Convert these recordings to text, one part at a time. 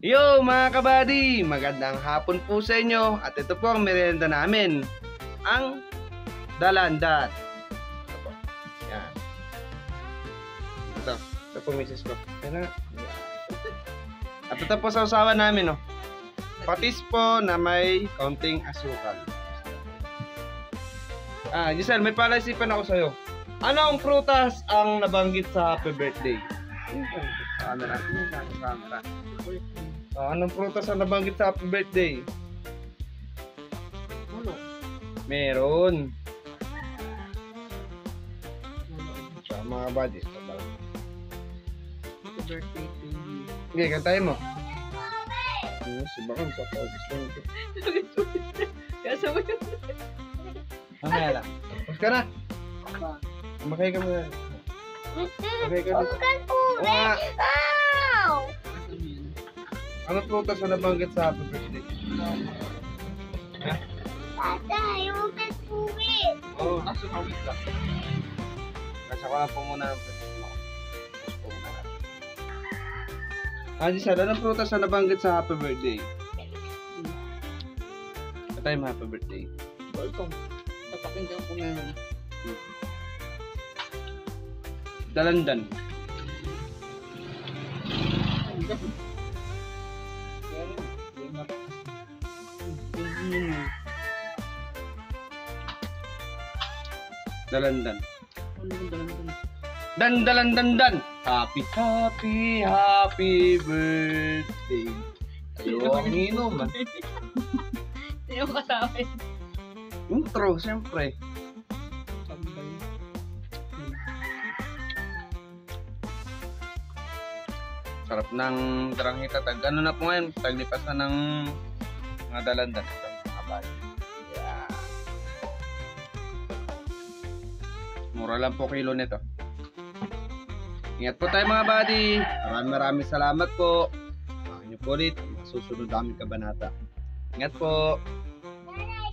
Yo mga kabady, magandang hapon po sa inyo at ito po ang merienda namin, ang dalandan. Ito po, yan. Ito po misis ko. Yan na. At ito po sa usawa namin, no. Patis po na may kaunting asukal. Giselle, may palaisipan ako sa'yo. Ano ang prutas ang nabanggit sa happy birthday? Camera. Anong prutas ang nabanggit sa happy birthday? Ano? Meron. Sa mga buddies. Happy birthday to you. Okay, kantahin mo. Si Bakang, gusto nito. Kasa mo yun. Mamaya lang. Tapos ka na. Makay ka muna. Makay ka muna. Anong prutas ang nabanggit sa happy birthday? Tata, yung pagpuwi. Oo, nasa kawit lang. Nasa ko lang po muna ng Giselle, anong prutas ang nabanggit sa happy birthday? Patay mo happy birthday. Welcome. Papakinggan ko ngayon. Dalandan. Dalandan. Dan. Happy birthday. Ayaw ang inom. Hindi yung kasama yun. Intro, siyempre. Sarap ng taranghita. Ano na po ngayon? Taglipas na ng mga dalandan. Ito, mga bali. Yeah. Mura lang po kilo nito. Ingat po tayo mga buddy. Maraming salamat po. Samahan niyo po ulit ang susunod aming kabanata. Ingat po.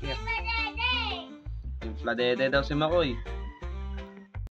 Ingat. Yung fladede daw si Makoy.